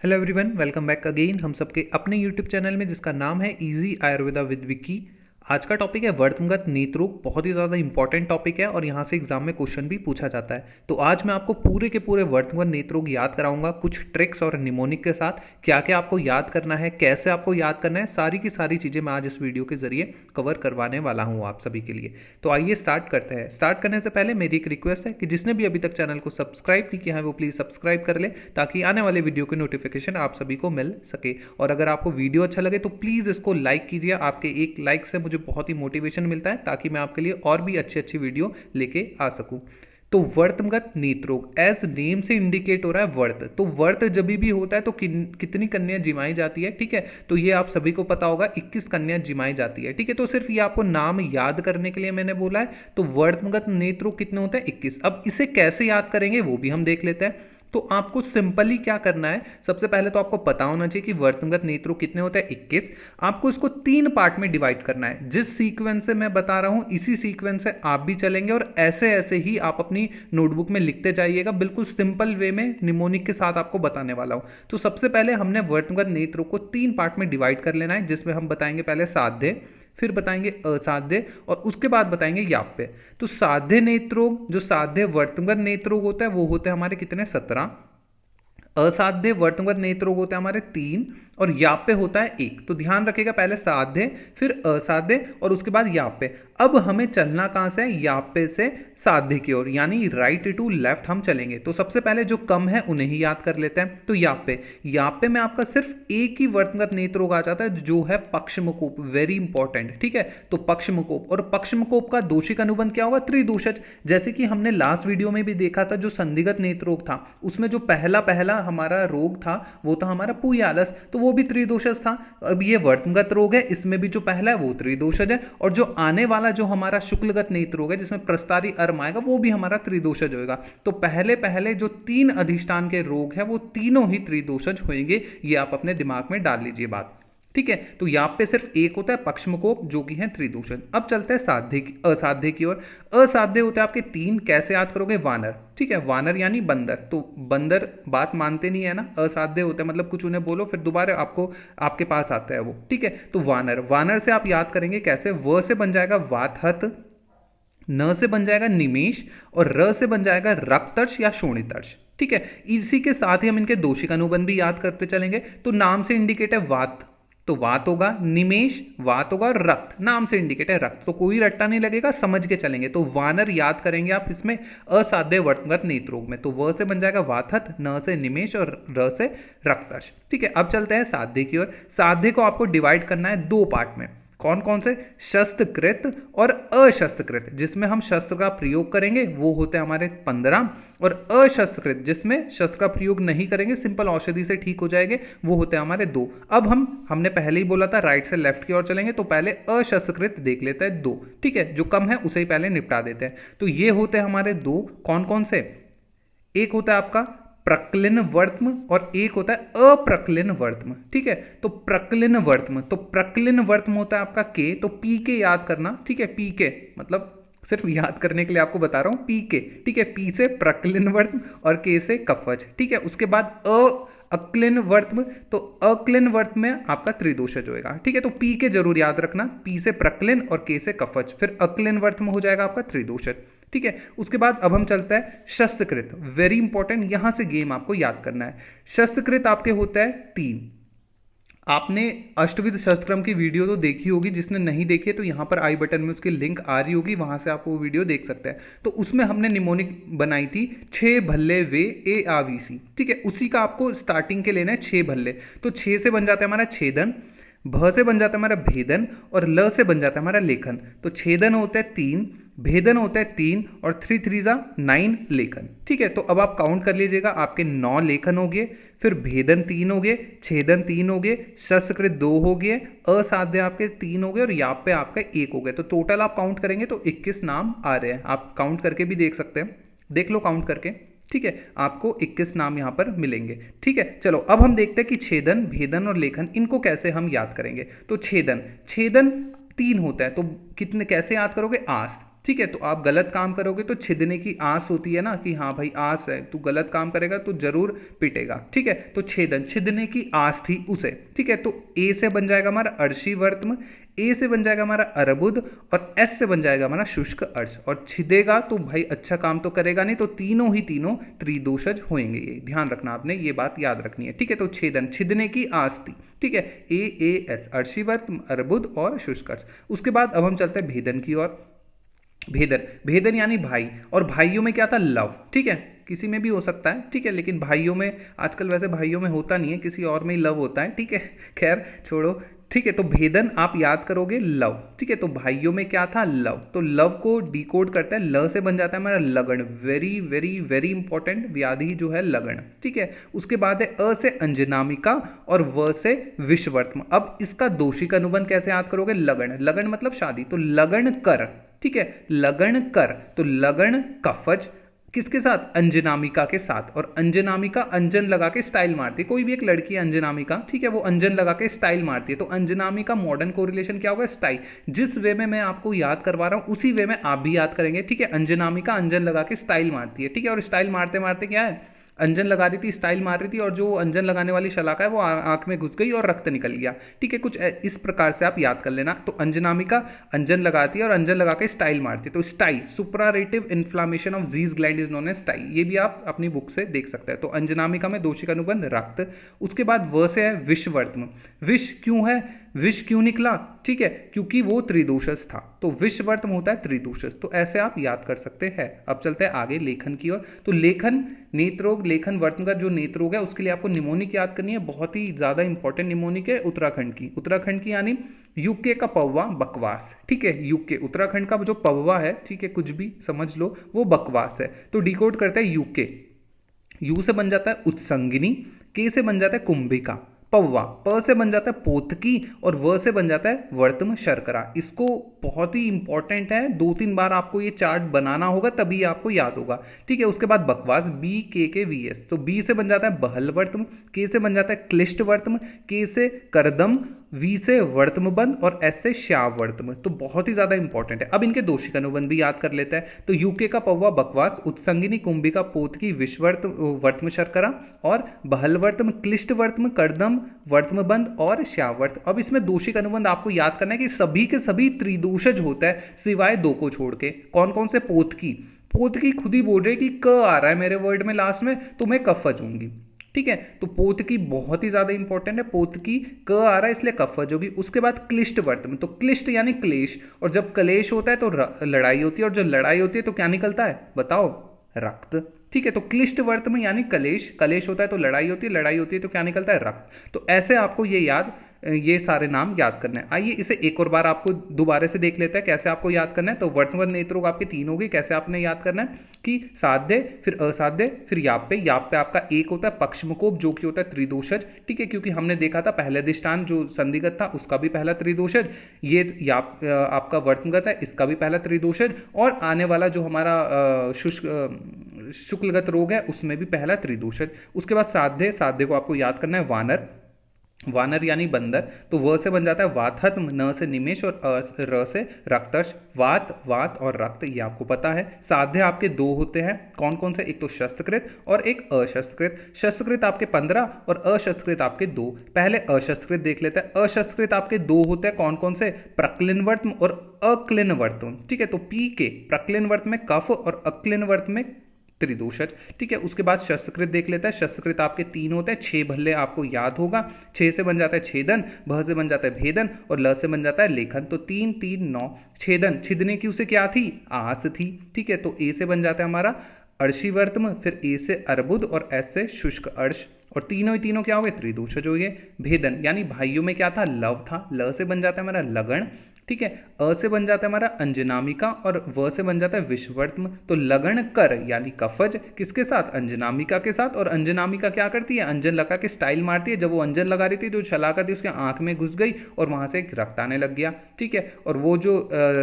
Hello everyone, welcome back again हम सबके अपने यूट्यूब चैनल में जिसका नाम है इजी आयुर्वेदा विद विक्की। आज का टॉपिक है वर्तमगत नेत्ररोग। बहुत ही ज़्यादा इंपॉर्टेंट टॉपिक है और यहाँ से एग्जाम में क्वेश्चन भी पूछा जाता है। तो आज मैं आपको पूरे के पूरे वर्तमगत नेत्ररोग याद कराऊंगा, कुछ ट्रिक्स और निमोनिक के साथ। क्या क्या आपको याद करना है, कैसे आपको याद करना है, सारी की सारी चीज़ें मैं आज इस वीडियो के जरिए कवर करवाने वाला हूँ आप सभी के लिए। तो आइए स्टार्ट करते हैं। स्टार्ट करने से पहले मेरी एक रिक्वेस्ट है कि जिसने भी अभी तक चैनल को सब्सक्राइब नहीं किया है वो प्लीज़ सब्सक्राइब कर ले, ताकि आने वाले वीडियो की नोटिफिकेशन आप सभी को मिल सके। और अगर आपको वीडियो अच्छा लगे तो प्लीज़ इसको लाइक कीजिए। आपके एक लाइक से मुझे बहुत ही मोटिवेशन मिलता है, ताकि मैं आपके लिए और भी अच्छी अच्छी वीडियो लेके आ सकूं। तो वर्तमगत नेत्ररोग एज नेम से इंडिकेट हो रहा है वर्त। तो वर्त जब भी होता है तो कितनी कन्या जिमाई जाती है, ठीक है। तो ये आप सभी को पता होगा, 21 कन्या जिमाई जाती है, ठीक है। तो सिर्फ ये आपको नाम याद करने के लिए मैंने बोला है। तो वर्तमगत नेत्ररोग कितने होते हैं? 21। अब इसे कैसे याद करेंगे वो भी हम देख लेते हैं। तो आपको सिंपली क्या करना है, सबसे पहले तो आपको पता होना चाहिए कि वर्तमगत नेत्ररोग कितने होते हैं? 21। आपको इसको 3 पार्ट में डिवाइड करना है। जिस सीक्वेंस से मैं बता रहा हूं इसी सीक्वेंस से आप भी चलेंगे और ऐसे ऐसे ही आप अपनी नोटबुक में लिखते जाइएगा। बिल्कुल सिंपल वे में निमोनिक के साथ आपको बताने वाला हूं। तो सबसे पहले हमने वर्तमगत नेत्ररोग को 3 पार्ट में डिवाइड कर लेना है, जिसमें हम बताएंगे पहले साध्य, फिर बताएंगे असाध्य और उसके बाद बताएंगे याप्य। तो साध्य नेत्ररोग, जो साध्य वर्तमगत नेत्ररोग होता है वो होते हैं हमारे कितने? 17। असाध्य वर्तमगत नेत्ररोग होते हैं हमारे 3 और याप्य होता है 1। तो ध्यान रखिएगा, पहले साध्य फिर असाध्य और उसके बाद याप्य। अब हमें चलना कहां से है? याप्य से साध्य की ओर, यानी राइट टू लेफ्ट हम चलेंगे। तो सबसे पहले जो कम है उन्हें ही याद कर लेते हैं। तो याप्य, याप्य में आपका सिर्फ एक ही वर्तमगत नेत्ररोग आ जाता है, जो है पक्षमकोप। वेरी इंपॉर्टेंट, ठीक है। तो पक्षमकोप, और पक्षमकोप का दोषिक अनुबंध क्या होगा? त्रिदोषज। जैसे कि हमने लास्ट वीडियो में भी देखा था, जो संधिगत नेत्ररोग था उसमें जो पहला पहला हमारा रोग था वो था हमारा पूयालस, तो वो भी त्रिदोषज था। अब ये वर्तमगत रोग है, इसमें भी जो पहला है वो त्रिदोषज है, और जो आने वाला जो हमारा शुक्लगत नेत्र रोग है जिसमें प्रस्तारी अर्म आएगा वो भी हमारा त्रिदोषज होगा। तो पहले पहले जो 3 अधिष्ठान के रोग है वो तीनों ही त्रिदोषज होंगे। ये आप अपने दिमाग में डाल लीजिए बात, ठीक है। तो यहाँ पे सिर्फ एक होता है पक्षमकोप, जो कि है त्रिदोषज। अब चलते हैं साध्य असाध्य की ओर। असाध्य होते हैं आपके 3। कैसे याद करोगे? वानर, ठीक है। वानर यानी बंदर। तो बंदर बात मानते नहीं है ना, असाध्य होता है मतलब कुछ उन्हें बोलो फिर दोबारा आपको आपके पास आता है वो, ठीक है। तो वानर, वानर से आप याद करेंगे कैसे? व से बन जाएगा वातहत, न से बन जाएगा निमेश और र से बन जाएगा रक्तर्ष या शोणितर्ष, ठीक है। इसी के साथ ही हम इनके दोषिक अनुबंध भी याद करते चलेंगे। तो नाम से इंडिकेट है वात, तो वात होगा, निमेश वात होगा, और रक्त नाम से इंडिकेट है रक्त। तो कोई रट्टा नहीं लगेगा, समझ के चलेंगे। तो वानर याद करेंगे आप इसमें असाध्य वर्तमगत नेत्ररोग में। तो व से बन जाएगा वातहत, न से निमेश और र से रक्तर्ष, ठीक है। अब चलते हैं साध्य की ओर। साध्य को आपको डिवाइड करना है 2 पार्ट में। कौन कौन से? शस्त्रकृत और अशस्त्रकृत। जिसमें हम शस्त्र का प्रयोग करेंगे वो होते हैं हमारे 15, और अशस्त्रकृत जिसमें शस्त्र का प्रयोग नहीं करेंगे, सिंपल औषधि से ठीक हो जाएंगे, वो होते हैं हमारे 2। अब हमने पहले ही बोला था राइट से लेफ्ट की ओर चलेंगे, तो पहले अशस्त्रकृत देख लेते हैं 2, ठीक है। जो कम है उसे ही पहले निपटा देते हैं। तो ये होते हैं हमारे 2। कौन कौन से? एक होता है आपका प्रक्लिन वर्त्म और एक होता है अप्रक्लिन वर्त्म, ठीक है। तो प्रक्लिन वर्त्म, तो प्रक्लिन वर्त्म होता है आपका के, तो पी के याद करना, ठीक है। पी के मतलब सिर्फ याद करने के लिए आपको बता रहा हूं, पी के, ठीक है। पी से प्रक्लिन वर्त्म और के से कफज, ठीक है। उसके बाद अक्लिन वर्त्म, तो अक्लिन वर्त्म में आपका त्रिदोषज होएगा, ठीक है। तो पी के जरूर याद रखना, पी से प्रक्लिन और के से कफज, फिर अक्लिन वर्त्म हो जाएगा आपका त्रिदोषज, ठीक है। उसके बाद अब हम चलते हैं शस्त्रकृत। वेरी इंपॉर्टेंट, यहां से गेम आपको याद करना है। शस्त्रकृत आपके होता है 3। आपने अष्टविध शस्त्रक्रम की वीडियो तो देखी होगी, जिसने नहीं देखी है तो यहाँ पर आई बटन में उसकी लिंक आ रही होगी, वहां से आप वो वीडियो देख सकते हैं। तो उसमें हमने निमोनिक बनाई थी 6 भल्ले वे ए आवीसी, ठीक है। उसी का आपको स्टार्टिंग के लेना है 6 भल्ले। तो 6 से बन जाता है हमारा छेदन, भ से बन जाता है हमारा भेदन और ल से बन जाता है हमारा लेखन। तो छेदन होता है 3, भेदन होता है 3 और 3 3 जा 9 लेखन, ठीक है। तो अब आप काउंट कर लीजिएगा, आपके 9 लेखन हो गए, फिर भेदन 3 हो गए, छेदन 3 हो गए, शस्त्रकृत 2 हो गए, असाध्य आपके 3 हो गए और याप्य आपका 1 हो गए। तो टोटल आप काउंट करेंगे तो 21 नाम आ रहे हैं। आप काउंट करके भी देख सकते हैं, देख लो काउंट करके, ठीक है। आपको 21 नाम यहां पर मिलेंगे, ठीक है। चलो अब हम देखते हैं कि छेदन, भेदन और लेखन इनको कैसे हम याद करेंगे। तो छेदन, छेदन 3 होता है, तो कितने कैसे याद करोगे? आस, ठीक है, तो आप गलत काम करोगे तो छिदने की आस होती है ना, कि हाँ भाई आस है, तू गलत काम करेगा तो जरूर पिटेगा। ठीक है, तो छेदन, छिदने की आस थी उसे। ठीक है, तो ए से बन जाएगा हमारा अर्शी वर्त्म, ए से बन जाएगा हमारा अर्बुद, और एस से बन जाएगा हमारा शुष्क अर्श। और छिदेगा तो भाई अच्छा काम तो करेगा नहीं, तो तीनों ही तीनों त्रिदोषज होंगे। ये ध्यान रखना, आपने ये बात याद रखनी है। ठीक है, तो छेदन, छिदने की आस थी। ठीक है, ए एस, अर्शिवर्त, अर्बुद और शुष्क अर्श। उसके बाद अब हम चलते हैं भेदन की ओर। भेदन, भेदन यानी भाई, और भाइयों में क्या था, लव। ठीक है, किसी में भी हो सकता है। ठीक है, लेकिन भाइयों में आजकल वैसे भाइयों में होता नहीं है, किसी और में ही लव होता है। ठीक है, खैर छोड़ो। ठीक है, तो भेदन आप याद करोगे लव। ठीक है, तो भाइयों में क्या था, लव। तो लव को डिकोड करता है, ल से बन जाता है हमारा लगन। वेरी वेरी वेरी इंपॉर्टेंट व्याधि जो है लगन। ठीक है, उसके बाद है अ से अंजनामिका और व से विषवर्त्म। अब इसका दोषी का अनुबंध कैसे याद करोगे, लगन। लगन मतलब शादी, तो लगन कर। ठीक है, लगन कर, तो लगन कफज किसके साथ, अंजनामिका के साथ। और अंजनामिका अंजन लगा के स्टाइल मारती है, कोई भी एक लड़की है अंजनामिका, ठीक है, वो अंजन लगा के स्टाइल मारती है। तो अंजनामिका मॉडर्न कोरिलेशन क्या होगा, स्टाइल। जिस वे में मैं आपको याद करवा रहा हूं उसी वे में आप भी याद करेंगे। ठीक है, अंजनामिका अंजन लगा के स्टाइल मारती है। ठीक है, और स्टाइल मारते मारते क्या है, अंजन लगा रही थी, स्टाइल मार रही थी, और जो अंजन लगाने वाली शलाका है वो आंख में घुस गई और रक्त निकल गया। ठीक है, कुछ इस प्रकार से आप याद कर लेना। तो अंजनामिका अंजन लगाती है और अंजन लगा के स्टाइल मारती है। तो stye, suppurative inflammation of Zeis gland is known as stye. ये भी आप अपनी बुक से देख सकते हैं। तो अंजनामिका में दोषी का अनुबंध रक्त। उसके बाद व से है विषवर्त्म। विष क्यों है, विष क्यों निकला, ठीक है, क्योंकि वो त्रिदोषज था। तो विषवर्त्म होता है त्रिदोषज। तो ऐसे आप याद कर सकते हैं। अब चलते हैं आगे लेखन की ओर। तो लेखन, नेत्ररोग, लेखन वर्त्म का जो नेत्ररोग है उसके लिए आपको निमोनिक याद करनी है। बहुत ही ज्यादा इंपॉर्टेंट निमोनिक है उत्तराखंड की। उत्तराखंड की यानी यूके का पौवा बकवास। ठीक है, यूके उत्तराखंड का जो पौवा है, ठीक है, कुछ भी समझ लो, वो बकवास है। तो डिकोड करते हैं यूके। यू से बन जाता है उत्संगिनी, के से बन जाता है कुंभिका, पौवा, प से बन जाता है पोतकी, और व से बन जाता है वर्तम शर्करा। इसको बहुत ही इंपॉर्टेंट है, 2-3 बार आपको ये चार्ट बनाना होगा तभी आपको याद होगा। ठीक है, उसके बाद बकवास, बी के वी एस। तो बी से बन जाता है बहल वर्तम, के से बन जाता है क्लिष्ट वर्तम, के से करदम, वी से वर्तम बंद, और एस से श्याव वर्तम। तो बहुत ही ज्यादा इंपॉर्टेंट है। अब इनके दोषी का अनुबंध भी याद कर लेते हैं। तो यूके का पौवा बकवास, उत्संगिनी कुंभिका पोतकी विषवर्त वर्तम शर्करा, और बहल वर्तम, क्लिष्ट वर्तम, करदम वर्तम बंद और श्यावर्त। अब इसमें दोषी का अनुबंध आपको याद करना है कि सभी के सभी त्रिदोषज होता है सिवाय दो को छोड़ के। कौन कौन से, पोतकी, पोतकी खुद ही बोल रहे कि क आ रहा है मेरे वर्ड में लास्ट में, तो मैं कफज होंगी। ठीक है, तो पोतकी बहुत ही ज्यादा इंपॉर्टेंट है। पोतकी क आ रहा है इसलिए कफज होगी। उसके बाद क्लिष्ट वर्तम, तो क्लिष्ट यानी क्लेश, और जब क्लेश होता है तो लड़ाई होती है, और जब लड़ाई होती है तो क्या निकलता है बताओ, रक्त। ठीक है, तो क्लिष्ट वर्तम यानी कलेश, कलेश होता है तो लड़ाई होती है, लड़ाई होती है तो क्या निकलता है, रक्त। तो ऐसे आपको ये सारे नाम याद करने हैं। आइए इसे एक और बार आपको दोबारा से देख लेते हैं कैसे आपको याद करना है। तो वर्तमान नेत्ररोग आपके 3 हो गए। कैसे आपने याद करना है कि साध्य, फिर असाध्य, फिर याप पे आपका एक होता है पक्षमकोप जो कि होता है त्रिदोषज। ठीक है, क्योंकि हमने देखा था पहले अधिष्ठान जो संधिगत था उसका भी पहला त्रिदोषज, ये याप आपका वर्तमगत है इसका भी पहला त्रिदोषज, और आने वाला जो हमारा शुक्लगत रोग है उसमें भी पहला त्रिदोषज। उसके बाद साध्य, साध्य को आपको याद करना है वानर, वानर यानी बंदर। तो व से बन जाता है वातहत्म, न से निमेश, और र से रक्तर्ष। वात, वात और रक्त ये आपको पता है। साध्य आपके 2 होते हैं, कौन कौन से, एक तो शस्त्रकृत और एक अशस्त्रकृत। शस्त्रकृत आपके 15 और अशस्त्रकृत आपके 2। पहले अशस्त्रकृत देख लेते हैं। अशस्त्रकृत आपके 2 होते हैं, कौन कौन से, प्रक्लिनवर्तम और अक्लिनवर्तम। ठीक है, तो पी के प्रक्लिनवर्त में कफ और अक्लिनवर्त में त्रिदोषज। ठीक है, उसके बाद शस्त्रकृत देख लेता है। शस्त्रकृत आपके 3 होते हैं, 6 भल्ले आपको याद होगा। 6 से बन जाता है छेदन, भ से बन जाता है भेदन, और ल से बन जाता है लेखन। तो 3 3 9। छेदन, छिदने की उसे क्या थी, आस थी। ठीक है, तो ए से बन जाता है हमारा अर्शिवर्तम, फिर ए से अर्बुद, और एस से शुष्क अर्श, और तीनों ही तीनों क्या हो गए, त्रिदोषज हो गए। भेदन यानी भाइयों में क्या था, लव था। ल से बन जाता है हमारा लगन। ठीक है, अ से बन जाता है हमारा अंजनामिका, और व से बन जाता है विषवर्तम। तो लगन कर यानी कफज किसके साथ, अंजनामिका के साथ। और अंजनामिका क्या करती है, अंजन लगा के स्टाइल मारती है। जब वो अंजन लगा रही थी तो शलाका थी उसके आंख में घुस गई और वहां से रक्त आने लग गया। ठीक है, और वो जो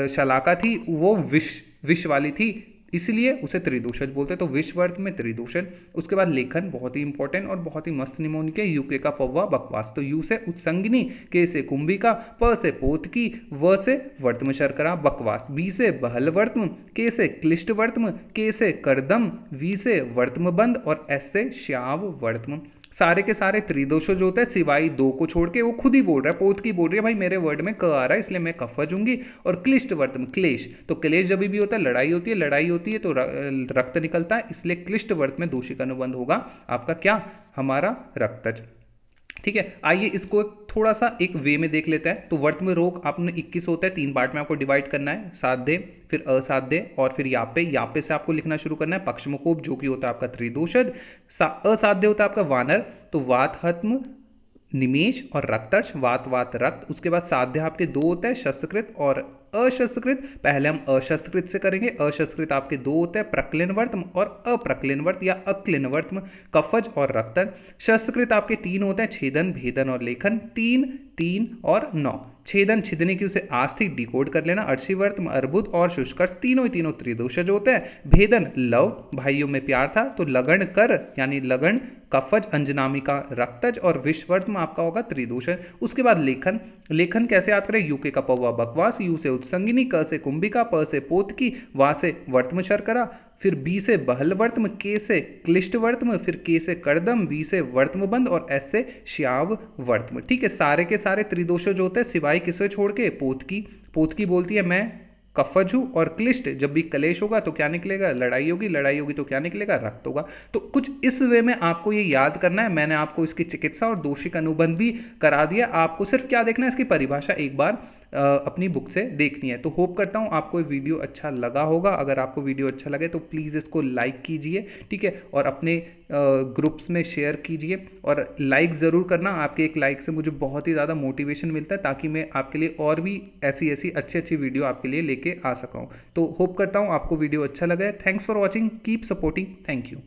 शलाका थी वो विष वाली थी, इसलिए उसे त्रिदोषज बोलते हैं। तो विषवर्त में त्रिदोषज। उसके बाद लेखन बहुत ही इंपॉर्टेंट और बहुत ही मस्त निमोनिक है। यूके का पौवा बकवास। तो यू से उत्संगिनी, के से कुंभिका, प से पोतकी, व से वर्तम शर्करा बकवास। बी से बहलवर्तम, के से क्लिष्टवर्तम, के से करदम, वी से वर्तम बंद और एस से श्याव वर्तम। सारे के सारे त्रिदोषज होते हैं सिवाय दो को छोड़ के। वो खुद ही बोल रहा है, पोत की बोल रही है भाई मेरे वर्ड में क आ रहा है इसलिए मैं कफज हूंगी। और क्लिष्ट वर्तम क्लेश, तो क्लेश जब भी होता है लड़ाई होती है, लड़ाई होती है तो रक्त निकलता है, इसलिए क्लिष्ट वर्त में दोषी का अनुबंध होगा आपका क्या, हमारा रक्तज। ठीक है, आइए इसको थोड़ा सा एक वे में देख लेते हैं। तो वर्त में रोग आपने 21 होता है, 3 पार्ट में आपको डिवाइड करना है। साध्य, फिर असाध्य और फिर यापे से आपको लिखना शुरू करना है। पक्षमकोप जो कि होता है आपका त्रिदोषज। असाध्य होता है आपका वानर, तो वात हत्म निमेश और रक्तर्ष, वात वात रक्त। उसके बाद साध्य आपके 2 होता है, शस्त्रकृत और अशस्त्रकृत। पहले हम अशस्त्रकृत से करेंगे। अशस्त्रकृत आपके 2 होते हैं, प्रक्लिनवर्तम और अप्रक्लिनवर्त या अक्लिनवर्तम, कफज और रक्तन। शस्त्रकृत आपके 3 होते हैं, छेदन, भेदन और लेखन। 3, 3 और 9। छेदन छिदने की उसे आस्थिक डिकोड कर लेना। अर्षिवर्तम, अर्बुद और शुष्कर्ष, तीनों ही तीनों त्रिदोषज होते हैं। भेदन लव, भाइयों में प्यार था, तो लगन कर यानी लगन, कफज अंजनामिका रक्तज और विषवर्तम आपका होगा त्रिदोषज। उसके बाद लेखन। लेखन कैसे याद करें, यूके का पौवा बकवास, यू से उत्संगिनी, क से कुंभिका, प से पोतकी, वा से वर्तम शर्करा, फिर बी से बहलवर्तम, के से क्लिष्टवर्तम, फिर के से करदम, वी से वर्तम बंद और एस से श्याव वर्तम। ठीक है, सारे के सारे त्रिदोषज होते हैं सिवाय किसे छोड़ के, पोतकी। पोतकी बोलती है मैं कफज हूँ, और क्लिष्ट जब भी कलेश होगा तो क्या निकलेगा, लड़ाई होगी, लड़ाई होगी तो क्या निकलेगा, रक्त होगा। तो कुछ इस वे में आपको ये याद करना है। मैंने आपको इसकी चिकित्सा और दोषी का अनुबंध भी करा दिया। आपको सिर्फ क्या देखना है, इसकी परिभाषा एक बार अपनी बुक से देखनी है। तो होप करता हूँ आपको ये वीडियो अच्छा लगा होगा। अगर आपको वीडियो अच्छा लगे तो प्लीज़ इसको लाइक कीजिए, ठीक है, और अपने ग्रुप्स में शेयर कीजिए और लाइक ज़रूर करना। आपके एक लाइक से मुझे बहुत ही ज़्यादा मोटिवेशन मिलता है ताकि मैं आपके लिए और भी ऐसी ऐसी अच्छी अच्छी वीडियो आपके लिए लेके आ सका हूँ। तो होप करता हूँ आपको वीडियो अच्छा लगा है। Thanks for watching, keep supporting, thank you.